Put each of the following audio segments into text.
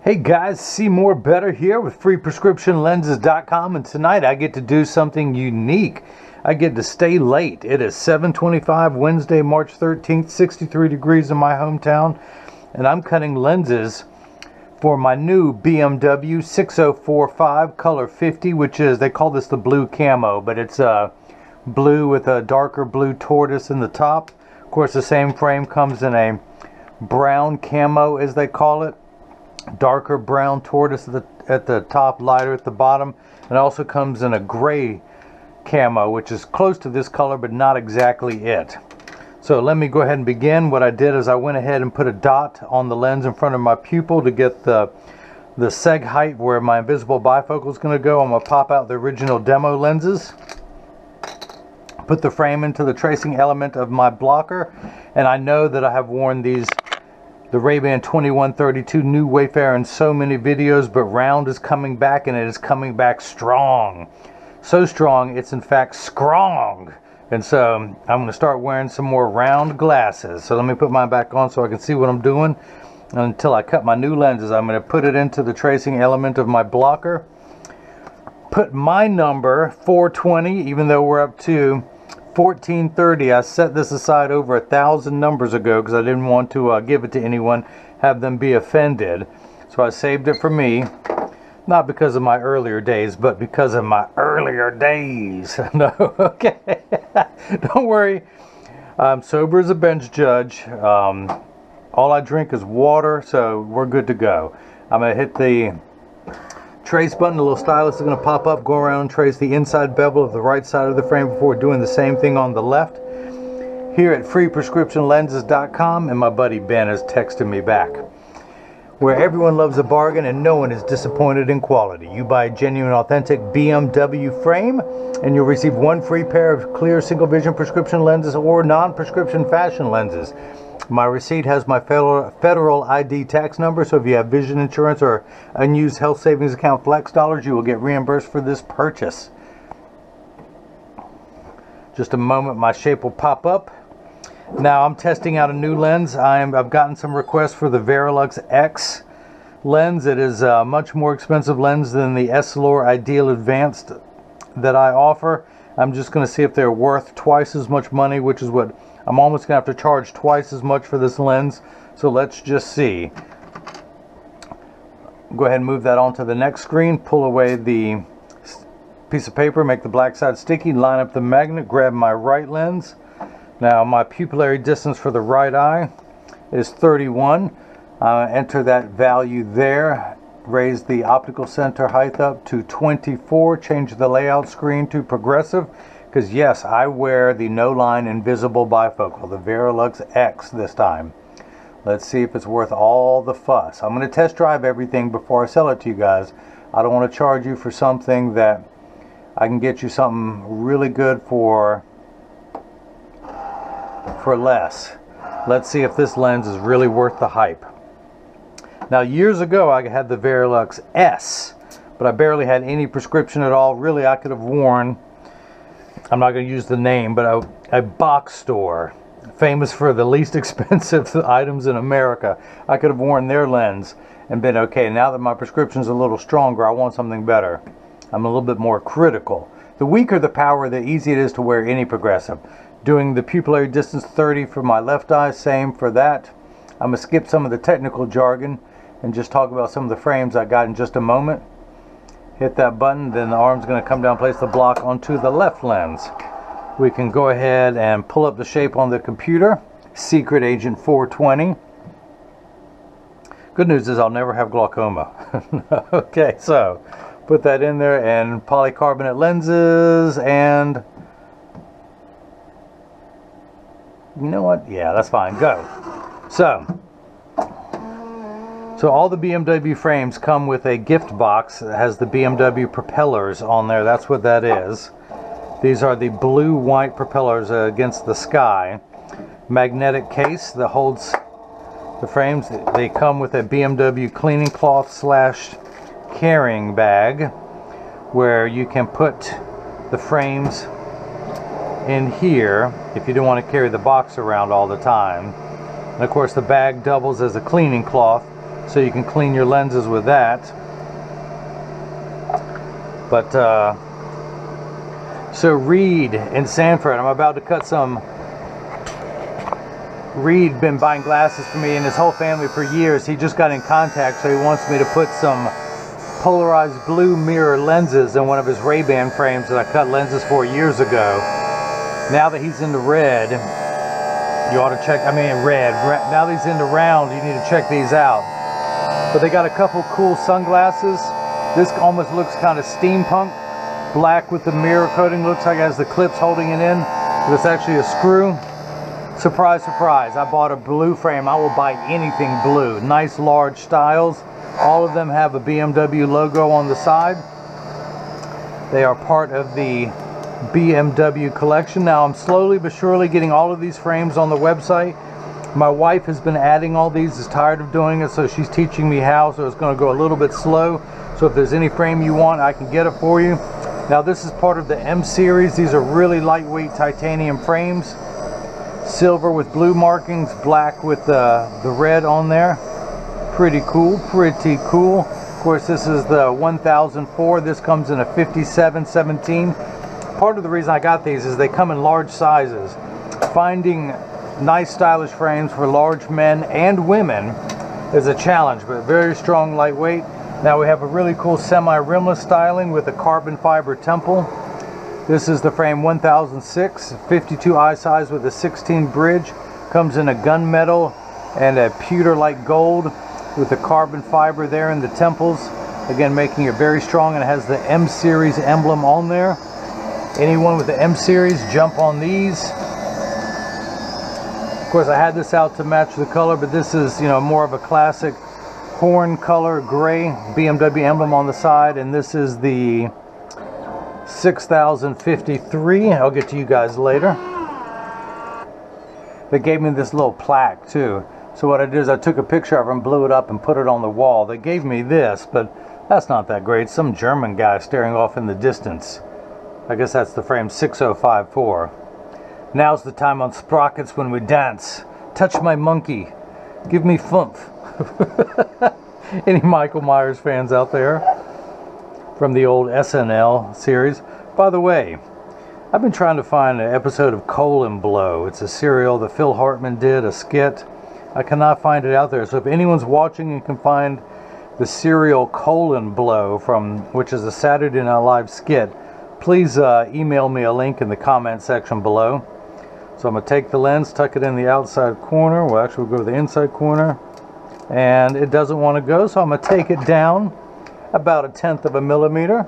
Hey guys, Seemore Bettah here with freeprescriptionlenses.com, and tonight I get to do something unique. I get to stay late. It is 7:25 Wednesday, March 13th, 63 degrees in my hometown, and I'm cutting lenses for my new BMW 6045 color 50, which is, they call this the blue camo, but it's blue with a darker blue tortoise in the top. Of course, the same frame comes in a brown camo, as they call it. Darker brown tortoise at the top, lighter at the bottom, and also comes in a gray camo, which is close to this color but not exactly it. So let me go ahead and begin. What I did is I went ahead and put a dot on the lens in front of my pupil to get the seg height where my invisible bifocal is going to go. I'm going to pop out the original demo lenses, put the frame into the tracing element of my blocker, and I know that I have worn the Ray-Ban 2132 New Wayfarer in so many videos, but round is coming back, and it is coming back strong. So strong, it's in fact strong. And so I'm going to start wearing some more round glasses. So let me put mine back on so I can see what I'm doing. Until I cut my new lenses, I'm going to put it into the tracing element of my blocker. Put my number, 420, even though we're up to 1430. I set this aside over 1,000 numbers ago because I didn't want to give it to anyone, have them be offended. So I saved it for me, not because of my earlier days, but because of my earlier days. No, okay. Don't worry. I'm sober as a bench judge. All I drink is water, so we're good to go. I'm going to hit the trace button. The little stylus is going to pop up, go around and trace the inside bevel of the right side of the frame before doing the same thing on the left. Here at freeprescriptionlenses.com, and my buddy Ben is texting me back, where everyone loves a bargain and no one is disappointed in quality. You buy a genuine, authentic BMW frame and you'll receive one free pair of clear single vision prescription lenses or non-prescription fashion lenses. My receipt has my federal ID tax number, so if you have vision insurance or unused health savings account flex dollars, you will get reimbursed for this purchase. Just a moment, my shape will pop up. Now I'm testing out a new lens. I've gotten some requests for the Varilux X lens. It is a much more expensive lens than the Essilor Ideal Advanced that I offer. I'm just going to see if they're worth twice as much money, which is what I'm almost going to have to charge twice as much for this lens. So let's just see. Go ahead and move that onto the next screen. Pull away the piece of paper, make the black side sticky, line up the magnet, grab my right lens. Now my pupillary distance for the right eye is 31. Enter that value there. Raise the optical center height up to 24. Change the layout screen to progressive. Because yes, I wear the no-line invisible bifocal, the Varilux X this time. Let's see if it's worth all the fuss. I'm going to test drive everything before I sell it to you guys. I don't want to charge you for something that I can get you something really good for less. Let's see if this lens is really worth the hype. Now, years ago, I had the Varilux S, but I barely had any prescription at all. Really, I could have worn, I'm not going to use the name, but a box store famous for the least expensive items in America. I could have worn their lens and been okay. Now that my prescription's a little stronger, I want something better. I'm a little bit more critical. The weaker the power, the easier it is to wear any progressive. Doing the pupillary distance 30 for my left eye, same for that. I'm going to skip some of the technical jargon and just talk about some of the frames I got in just a moment. Hit that button, then the arm's going to come down, place the block onto the left lens. We can go ahead and pull up the shape on the computer. Secret Agent 420. Good news is I'll never have glaucoma. Okay, so put that in there, and polycarbonate lenses, and you know what? Yeah, that's fine. Go. So all the BMW frames come with a gift box that has the BMW propellers on there. That's what that is. These are the blue-white propellers against the sky. Magnetic case that holds the frames. They come with a BMW cleaning cloth / carrying bag where you can put the frames in here if you don't want to carry the box around all the time. And of course the bag doubles as a cleaning cloth so you can clean your lenses with that. But so Reed in Sanford, I'm about to cut some. Reed been buying glasses for me and his whole family for years. He just got in contact, so he wants me to put some polarized blue mirror lenses in one of his Ray-Ban frames that I cut lenses for years ago. Now that he's into red, you ought to check, red. Now that he's into round, you need to check these out. But they got a couple cool sunglasses. This almost looks kind of steampunk. Black with the mirror coating, looks like it has the clips holding it in, but it's actually a screw. Surprise, surprise, I bought a blue frame. I will buy anything blue. Nice large styles. All of them have a BMW logo on the side. They are part of the BMW collection. Now I'm slowly but surely getting all of these frames on the website. My wife has been adding all these, is tired of doing it, so she's teaching me how, so it's going to go a little bit slow. So if there's any frame you want, I can get it for you. Now this is part of the M series. These are really lightweight titanium frames. Silver with blue markings, black with the red on there. Pretty cool, pretty cool. Of course, this is the 1004. This comes in a 5717. Part of the reason I got these is they come in large sizes. Finding nice stylish frames for large men and women is a challenge, but very strong, lightweight. Now we have a really cool semi-rimless styling with a carbon fiber temple. This is the frame 1006, 52 eye size with a 16 bridge. Comes in a gunmetal and a pewter-like gold with the carbon fiber there in the temples. Again, making it very strong, and it has the M series emblem on there. Anyone with the M series, jump on these. Of course, I had this out to match the color, but this is, you know, more of a classic horn color gray BMW emblem on the side, and this is the 6053. I'll get to you guys later. They gave me this little plaque too. So what I did is I took a picture of it and blew it up and put it on the wall. They gave me this, but that's not that great. Some German guy staring off in the distance. I guess that's the frame 6054. Now's the time on Sprockets when we dance. Touch my monkey. Give me fump. Any Michael Myers fans out there? From the old SNL series. By the way, I've been trying to find an episode of Colon Blow. It's a serial that Phil Hartman did, a skit. I cannot find it out there. So if anyone's watching and can find the serial Colon Blow, which is a Saturday Night Live skit, please email me a link in the comment section below. So I'm going to take the lens, tuck it in the outside corner. Well, actually we'll go to the inside corner. And it doesn't want to go, so I'm going to take it down about 1/10 of a millimeter,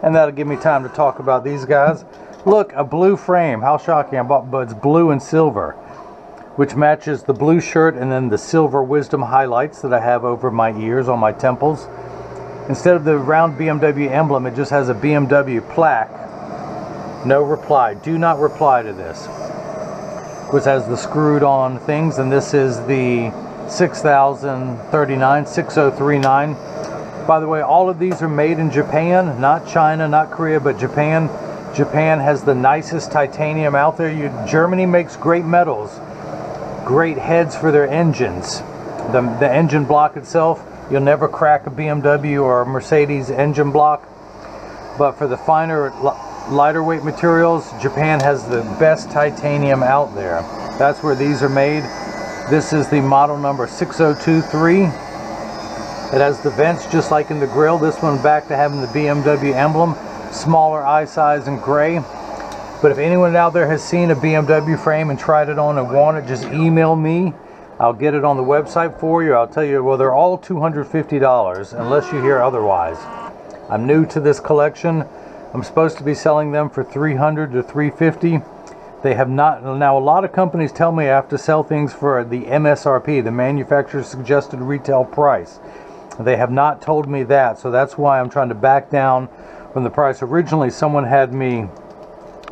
and that'll give me time to talk about these guys. Look, a blue frame. How shocking. But it's blue and silver, which matches the blue shirt and then the silver wisdom highlights that I have over my ears on my temples. Instead of the round BMW emblem, it just has a BMW plaque. No reply. Do not reply to this. Which has the screwed on things, and this is the 6039, 6039. By the way, all of these are made in Japan, not China, not Korea, but Japan. Japan has the nicest titanium out there. Germany makes great metals, great heads for their engines. The engine block itself, you'll never crack a BMW or a Mercedes engine block. But for the finer, lighter weight materials, Japan has the best titanium out there. That's where these are made. This is the model number 6023. It has the vents just like in the grill. This one back to having the BMW emblem. Smaller eye size and gray. But if anyone out there has seen a BMW frame and tried it on and want it, just email me. I'll get it on the website for you. I'll tell you, well, they're all $250 unless you hear otherwise. I'm new to this collection. I'm supposed to be selling them for $300 to $350. They have not. Now, a lot of companies tell me I have to sell things for the MSRP, the manufacturer's suggested retail price. They have not told me that, so that's why I'm trying to back down from the price. Originally, someone had me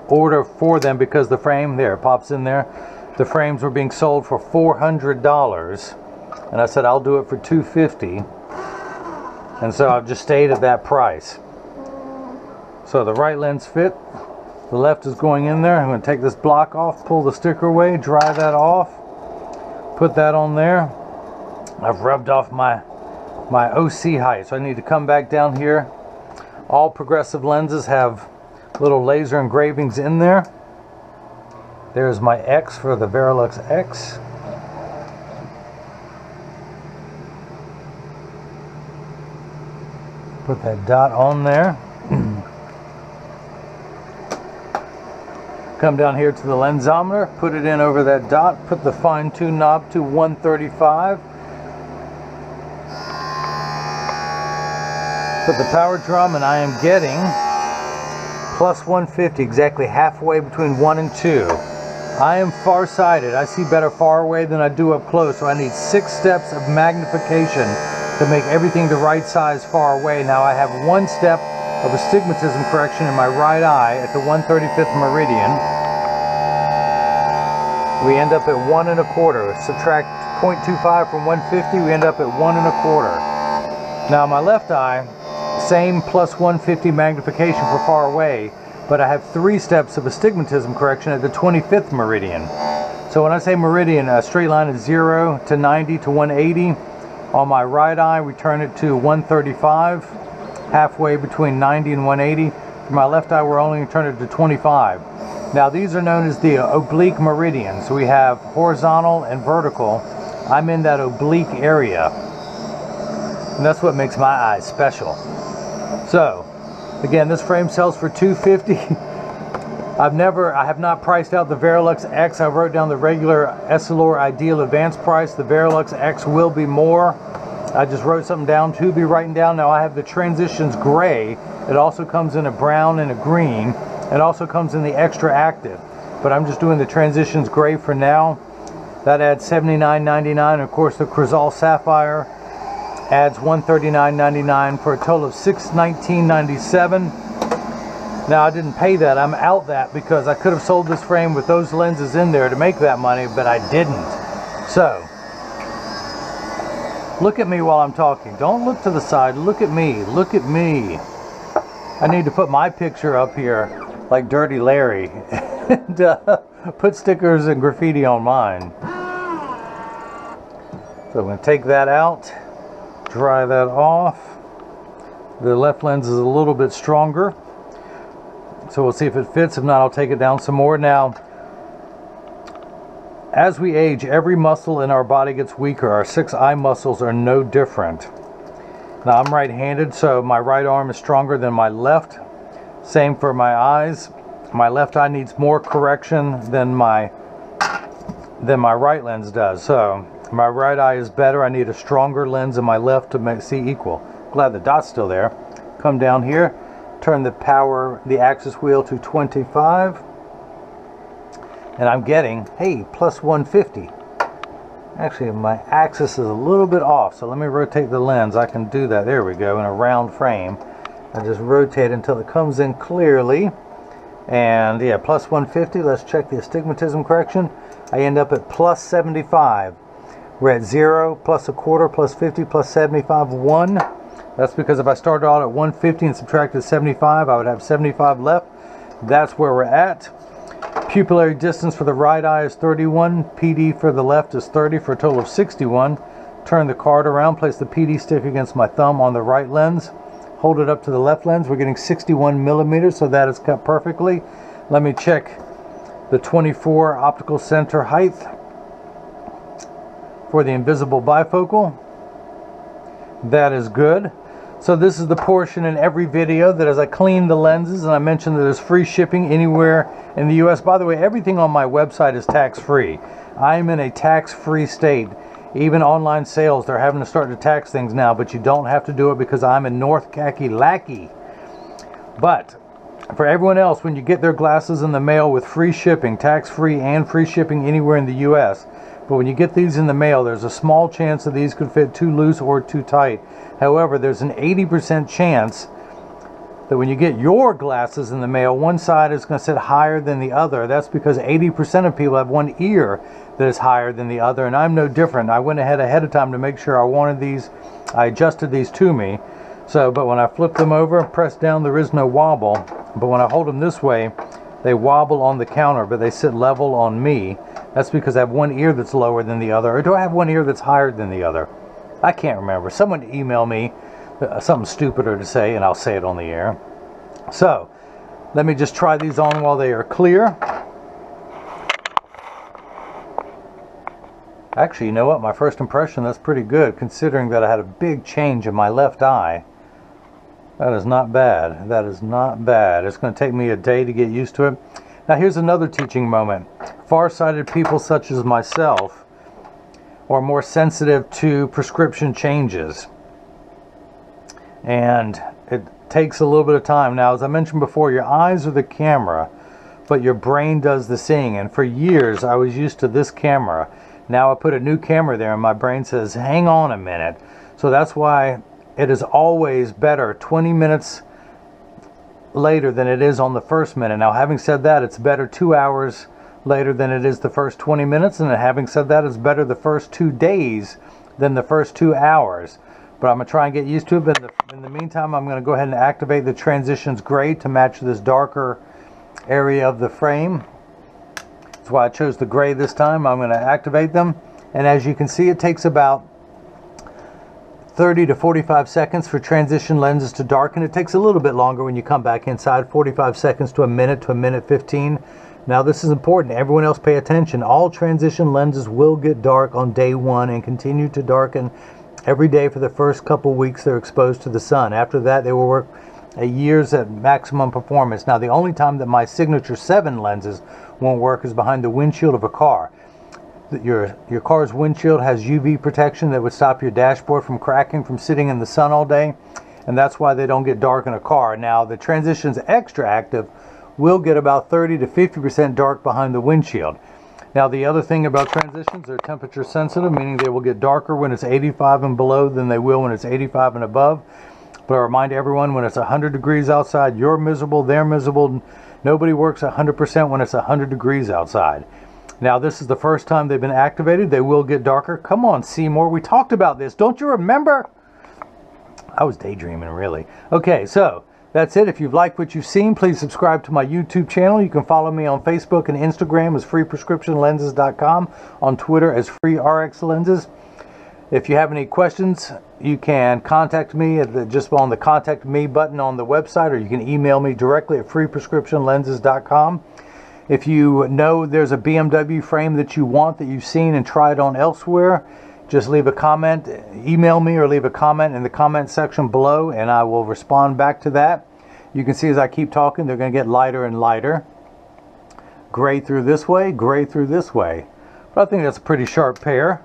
order for them because the frame, there, it pops in there. The frames were being sold for $400, and I said I'll do it for $250, and so I've just stayed at that price. So the right lens fit, the left is going in there. I'm going to take this block off, pull the sticker away, dry that off, put that on there. I've rubbed off my OC height, so I need to come back down here. All progressive lenses have little laser engravings in there. There's my X for the Varilux X. Put that dot on there. Come down here to the lensometer, put it in over that dot, put the fine tune knob to 135. Put the power drum, and I am getting plus 150, exactly halfway between 1 and 2. I am farsighted. I see better far away than I do up close, so I need 6 steps of magnification to make everything the right size far away. Now I have 1 step of astigmatism correction in my right eye at the 135th meridian. We end up at 1 1/4. Subtract 0.25 from 150, we end up at 1 1/4. Now my left eye, same plus 150 magnification for far away, but I have 3 steps of astigmatism correction at the 25th meridian. So when I say meridian, a straight line is 0 to 90 to 180. On my right eye, we turn it to 135, halfway between 90 and 180. For my left eye, we're only going to turn it to 25. Now these are known as the oblique meridians. So we have horizontal and vertical. I'm in that oblique area, and that's what makes my eyes special. So again, this frame sells for $250. I have not priced out the Varilux X. I wrote down the regular Essilor Ideal Advanced price. The Varilux X will be more. I just wrote something down to be written down. Now I have the Transitions Gray. It also comes in a brown and a green. It also comes in the Extra Active. But I'm just doing the Transitions Gray for now. That adds $79.99. Of course, the Crizal Sapphire adds $139.99 for a total of $619.97. Now I didn't pay that, I'm out that, because I could have sold this frame with those lenses in there to make that money, but I didn't. So, look at me while I'm talking. Don't look to the side, look at me, look at me. I need to put my picture up here like Dirty Larry and put stickers and graffiti on mine. So I'm going to take that out, dry that off. The left lens is a little bit stronger, so we'll see if it fits. If not, I'll take it down some more. Now, as we age, every muscle in our body gets weaker. Our 6 eye muscles are no different. Now, I'm right-handed, so my right arm is stronger than my left. Same for my eyes. My left eye needs more correction than my right lens does. So my right eye is better. I need a stronger lens in my left to see equal. Glad the dot's still there. Come down here. Turn the axis wheel to 25, and I'm getting, hey, plus 150. Actually, my axis is a little bit off, so let me rotate the lens. I can do that. There we go, in a round frame. I just rotate until it comes in clearly, and yeah, plus 150. Let's check the astigmatism correction. I end up at plus 75. We're at 0, plus 1/4, plus 50, plus 75, 1. That's because if I started out at 150 and subtracted 75, I would have 75 left. That's where we're at. Pupillary distance for the right eye is 31. PD for the left is 30 for a total of 61. Turn the card around, place the PD stick against my thumb on the right lens. Hold it up to the left lens. We're getting 61 millimeters, so that is cut perfectly. Let me check the 24 optical center height for the invisible bifocal. That is good. So this is the portion in every video that as I clean the lenses, and I mentioned that there's free shipping anywhere in the US. By the way, everything on my website is tax-free. I'm in a tax-free state. Even online sales, they're having to start to tax things now, but you don't have to do it because I'm in North Kakalaki. But for everyone else, when you get their glasses in the mail with free shipping, tax-free and free shipping anywhere in the US, but when you get these in the mail, there's a small chance that these could fit too loose or too tight. However, there's an 80% chance that when you get your glasses in the mail, one side is going to sit higher than the other. That's because 80% of people have one ear that is higher than the other, and I'm no different. I went ahead of time to make sure I wanted these. I adjusted these to me. So, but when I flip them over and press down, there is no wobble. But when I hold them this way, they wobble on the counter, but they sit level on me. That's because I have one ear that's lower than the other. Or do I have one ear that's higher than the other? I can't remember. Someone email me something stupider to say, and I'll say it on the air. So, let me just try these on while they are clear. Actually, you know what? My first impression, that's pretty good, considering that I had a big change in my left eye. That is not bad. That is not bad. It's going to take me a day to get used to it. Now, here's another teaching moment. Farsighted people such as myself are more sensitive to prescription changes. And it takes a little bit of time. Now, as I mentioned before, your eyes are the camera, but your brain does the seeing. And for years, I was used to this camera. Now I put a new camera there and my brain says, hang on a minute. So that's why it is always better 20 minutes later than it is on the first minute. Now, having said that, it's better 2 hours later than it is the first 20 minutes. And having said that, it's better the first 2 days than the first 2 hours. But I'm going to try and get used to it. But in the meantime, I'm going to go ahead and activate the transitions gray to match this darker area of the frame. That's why I chose the gray this time. I'm going to activate them. And as you can see, it takes about 30 to 45 seconds for transition lenses to darken. It takes a little bit longer when you come back inside, 45 seconds to a minute 15. Now, this is important. Everyone else pay attention. All transition lenses will get dark on day 1 and continue to darken every day for the first couple weeks they're exposed to the sun. After that, they will work a year's at maximum performance. Now, the only time that my Signature 7 lenses won't work is behind the windshield of a car. Your car's windshield has UV protection that would stop your dashboard from cracking from sitting in the sun all day, and that's why they don't get dark in a car. Now, the Transitions Extra Active will get about 30 to 50% dark behind the windshield. Now, the other thing about transitions, they're temperature sensitive, meaning they will get darker when it's 85 and below than they will when it's 85 and above. But I remind everyone, when it's 100 degrees outside, you're miserable, they're miserable. Nobody works 100% when it's 100 degrees outside. Now, this is the first time they've been activated. They will get darker. Come on, Seemore. We talked about this. Don't you remember? I was daydreaming, really. Okay, so that's it. If you've liked what you've seen, please subscribe to my YouTube channel. You can follow me on Facebook and Instagram as freeprescriptionlenses.com, on Twitter as freerxlenses. If you have any questions, you can contact me just on the Contact Me button on the website, or you can email me directly at freeprescriptionlenses.com. If you know there's a BMW frame that you want that you've seen and tried on elsewhere, just leave a comment, email me, or leave a comment in the comment section below, and I will respond back to that. You can see as I keep talking, they're going to get lighter and lighter. Gray through this way, gray through this way. But I think that's a pretty sharp pair.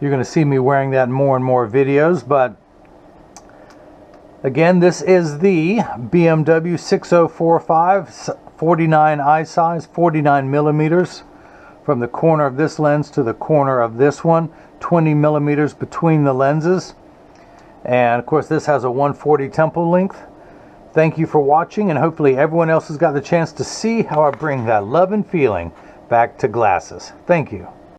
You're going to see me wearing that in more and more videos. But again, this is the BMW 6045 49 eye size, 49 millimeters from the corner of this lens to the corner of this one, 20 millimeters between the lenses. And of course, this has a 140 temple length. Thank you for watching, and hopefully everyone else has got the chance to see how I bring that love and feeling back to glasses. Thank you.